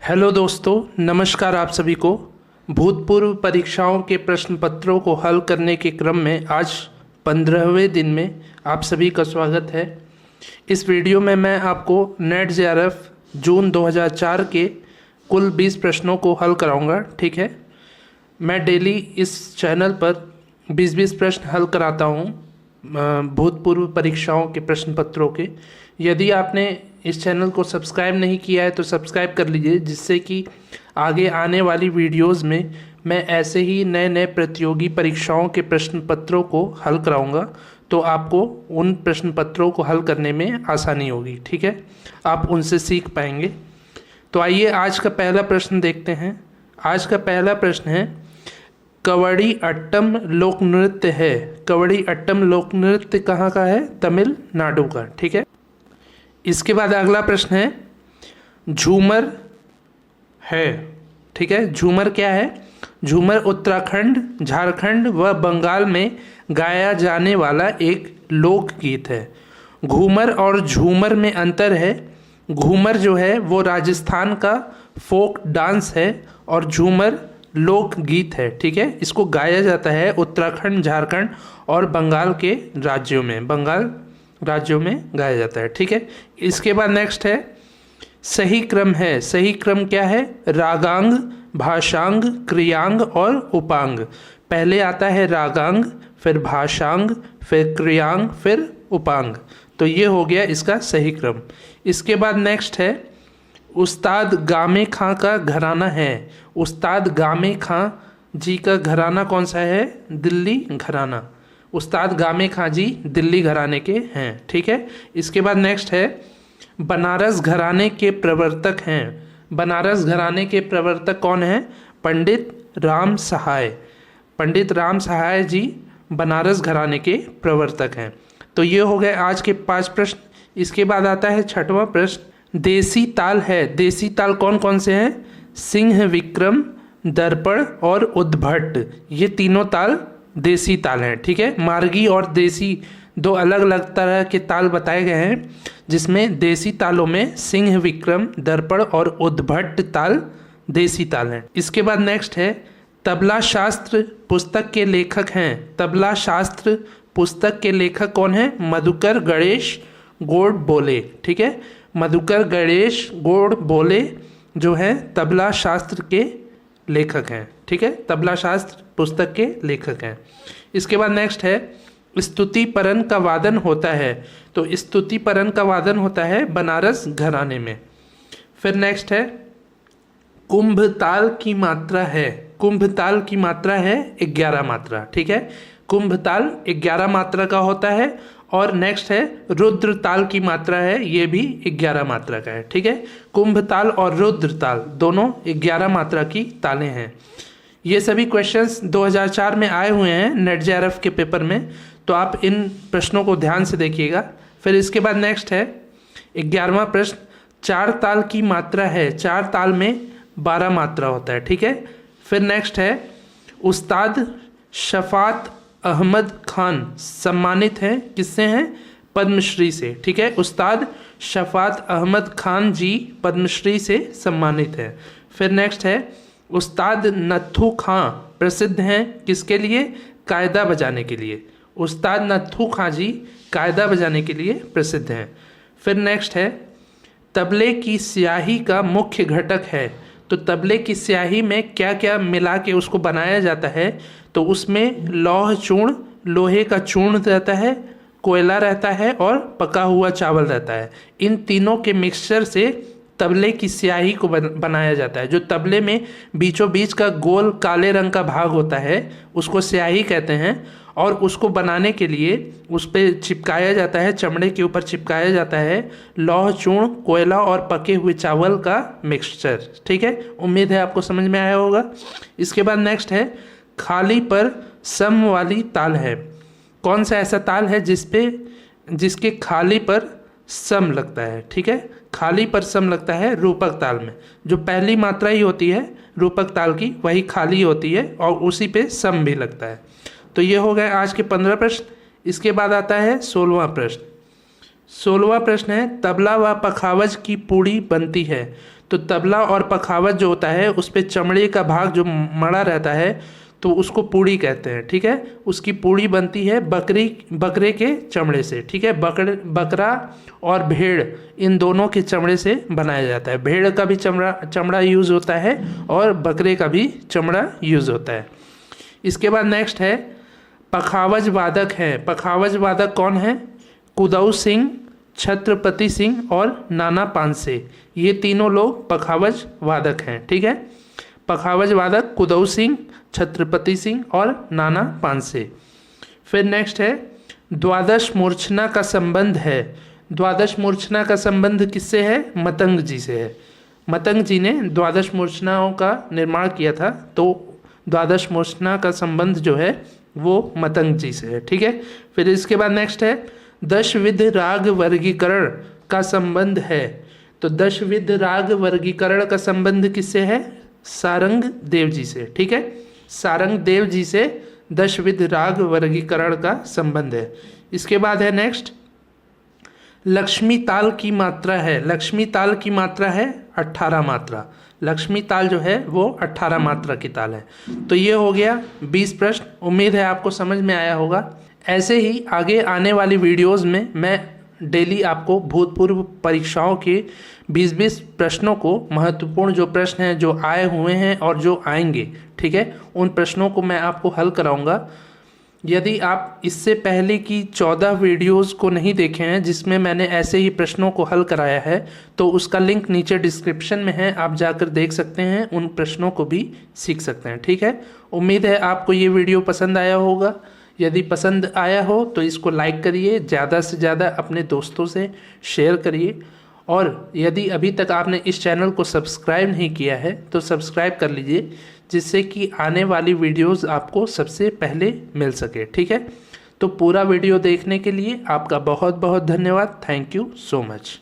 Hello दोस्तों, नमस्कार आप सभी को। भूतपूर्व परीक्षाओं के प्रश्न पत्रों को हल करने के क्रम में आज 15वें दिन में आप सभी का स्वागत है। इस वीडियो में मैं आपको नेट जेआरएफ जून 2004 के कुल 20 प्रश्नों को हल कराऊंगा। ठीक है, मैं डेली इस चैनल पर 20-20 प्रश्न हल कराता हूँ भूतपूर्व परीक्षाओं के प्रश्न पत्रों के। यदि आपने इस चैनल को सब्सक्राइब नहीं किया है तो सब्सक्राइब कर लीजिए, जिससे कि आगे आने वाली वीडियोस में मैं ऐसे ही नए नए प्रतियोगी परीक्षाओं के प्रश्न पत्रों को हल कराऊंगा, तो आपको उन प्रश्न पत्रों को हल करने में आसानी होगी। ठीक है, आप उनसे सीख पाएंगे। तो आइए आज का पहला प्रश्न देखते हैं। आज का पहला प्रश्न है, कवड़ी अट्टम लोक नृत्य है। कवड़ी अट्टम लोक नृत्य कहाँ का है? तमिलनाडु का। ठीक है, इसके बाद अगला प्रश्न है, झूमर है। ठीक है, झूमर क्या है? झूमर उत्तराखंड, झारखंड व बंगाल में गाया जाने वाला एक लोकगीत है। घूमर और झूमर में अंतर है। घूमर जो है वो राजस्थान का फोक डांस है और झूमर लोकगीत है। ठीक है, इसको गाया जाता है उत्तराखंड, झारखंड और बंगाल के राज्यों में, बंगाल राज्यों में गाया जाता है। ठीक है, इसके बाद नेक्स्ट है, सही क्रम है। सही क्रम क्या है? रागांग, भाषांग, क्रियांग और उपांग। पहले आता है रागांग, फिर भाषांग, फिर क्रियांग, फिर उपांग। तो ये हो गया इसका सही क्रम। इसके बाद नेक्स्ट है, उस्ताद गामे खां का घराना है। उस्ताद गामे खां जी का घराना कौन सा है? दिल्ली घराना। उस्ताद गामे खां जी दिल्ली घराने के हैं। ठीक है, इसके बाद नेक्स्ट है, बनारस घराने के प्रवर्तक हैं। बनारस घराने के प्रवर्तक कौन हैं? पंडित राम सहाय। पंडित राम सहाय जी बनारस घराने के प्रवर्तक हैं। तो ये हो गए आज के 5 प्रश्न। इसके बाद आता है 6वां प्रश्न, देसी ताल है। देसी ताल कौन कौन से हैं? सिंह विक्रम, दर्पण और उद्भट। ये तीनों ताल देसी ताल हैं। ठीक है, मार्गी और देसी दो अलग अलग तरह के ताल बताए गए हैं, जिसमें देसी तालों में सिंह विक्रम, दर्पण और उद्भट ताल देसी ताल हैं। इसके बाद नेक्स्ट है, तबला शास्त्र पुस्तक के लेखक हैं। तबला शास्त्र पुस्तक के लेखक कौन है? मधुकर गणेश गोडबोले। ठीक है, मधुकर गणेश गोडबोले जो है तबला शास्त्र के लेखक हैं। ठीक है, तबला शास्त्र पुस्तक के लेखक हैं। इसके बाद नेक्स्ट है, स्तुति परन का वादन होता है। तो स्तुति परन का वादन होता है बनारस घराने में। फिर नेक्स्ट है, कुंभ ताल की मात्रा है। कुंभ ताल की मात्रा है 11 मात्रा। ठीक है, कुंभ ताल 11 मात्रा का होता है। और नेक्स्ट है, रुद्र ताल की मात्रा है, ये भी 11 मात्रा का है। ठीक है, कुंभ ताल और रुद्र ताल दोनों 11 मात्रा की तालें हैं। ये सभी क्वेश्चंस 2004 में आए हुए हैं नेट जेआरएफ के पेपर में, तो आप इन प्रश्नों को ध्यान से देखिएगा। फिर इसके बाद नेक्स्ट है 11वां प्रश्न, 4 ताल की मात्रा है। 4 ताल में 12 मात्रा होता है। ठीक है, फिर नेक्स्ट है, उस्ताद शफात अहमद खान सम्मानित हैं, किससे हैं? पद्मश्री से। ठीक है, उस्ताद शफात अहमद खान जी पद्मश्री से सम्मानित हैं। फिर नेक्स्ट है, उस्ताद नत्थू खां प्रसिद्ध हैं किसके लिए? कायदा बजाने के लिए। उस्ताद नत्थू खां जी कायदा बजाने के लिए प्रसिद्ध हैं। फिर नेक्स्ट है, तबले की स्याही का मुख्य घटक है। तो तबले की स्याही में क्या क्या मिला के उसको बनाया जाता है? तो उसमें लौह चूर्ण, लोहे का चूर्ण रहता है, कोयला रहता है और पका हुआ चावल रहता है। इन तीनों के मिक्सचर से तबले की स्याही को बनाया जाता है। जो तबले में बीचों बीच का गोल काले रंग का भाग होता है उसको स्याही कहते हैं, और उसको बनाने के लिए उस पर चिपकाया जाता है, चमड़े के ऊपर चिपकाया जाता है लौह चूर्ण, कोयला और पके हुए चावल का मिक्सचर। ठीक है, उम्मीद है आपको समझ में आया होगा। इसके बाद नेक्स्ट है, खाली पर सम वाली ताल है। कौन सा ऐसा ताल है जिसके खाली पर सम लगता है? ठीक है, खाली पर सम लगता है रूपक ताल में। जो पहली मात्रा ही होती है रूपक ताल की, वही खाली होती है और उसी पे सम भी लगता है। तो ये हो गए आज के 15 प्रश्न। इसके बाद आता है 16वां प्रश्न। 16वां प्रश्न है, तबला व पखावज की पूड़ी बनती है। तो तबला और पखावज जो होता है उस पर चमड़े का भाग जो मड़ा रहता है तो उसको पूड़ी कहते हैं, ठीक है। उसकी पूड़ी बनती है बकरे के चमड़े से, ठीक है। बकरा और भेड़ इन दोनों के चमड़े से बनाया जाता है। भेड़ का भी चमड़ा यूज़ होता है और बकरे का भी चमड़ा यूज़ होता है। इसके बाद नेक्स्ट है पखावज वादक है। पखावज वादक कौन है? कुदऊ सिंह, छत्रपति सिंह और नाना पानसे, ये तीनों लोग पखावज वादक हैं, ठीक है। पखावज वादक कुदऊ सिंह, छत्रपति सिंह और नाना पानसे। फिर नेक्स्ट है द्वादश मूर्छना का संबंध है। द्वादश मूर्छना का संबंध किससे है? मतंग जी से है। मतंग जी ने द्वादश मूर्छनाओं का निर्माण किया था, तो द्वादश मूर्छना का संबंध जो है वो मतंग जी से है, ठीक है। फिर इसके बाद नेक्स्ट है दशविध राग वर्गीकरण का संबंध है। तो दशविध राग वर्गीकरण का संबंध किससे है? सारंग देव जी से, ठीक है। सारंग देव जी से दशविध राग वर्गीकरण का संबंध है। इसके बाद है नेक्स्ट लक्ष्मी ताल की मात्रा है। लक्ष्मी ताल की मात्रा है 18 मात्रा। लक्ष्मी ताल जो है वो 18 मात्रा की ताल है। तो ये हो गया 20 प्रश्न। उम्मीद है आपको समझ में आया होगा। ऐसे ही आगे आने वाली वीडियोस में मैं डेली आपको भूतपूर्व परीक्षाओं के 20-20 प्रश्नों को, महत्वपूर्ण जो प्रश्न हैं जो आए हुए हैं और जो आएंगे, ठीक है, उन प्रश्नों को मैं आपको हल कराऊंगा। यदि आप इससे पहले की 14 वीडियोस को नहीं देखे हैं जिसमें मैंने ऐसे ही प्रश्नों को हल कराया है, तो उसका लिंक नीचे डिस्क्रिप्शन में है, आप जाकर देख सकते हैं, उन प्रश्नों को भी सीख सकते हैं, ठीक है। उम्मीद है आपको ये वीडियो पसंद आया होगा। यदि पसंद आया हो तो इसको लाइक करिए, ज़्यादा से ज़्यादा अपने दोस्तों से शेयर करिए, और यदि अभी तक आपने इस चैनल को सब्सक्राइब नहीं किया है तो सब्सक्राइब कर लीजिए, जिससे कि आने वाली वीडियोस आपको सबसे पहले मिल सके, ठीक है। तो पूरा वीडियो देखने के लिए आपका बहुत बहुत धन्यवाद। Thank you so much.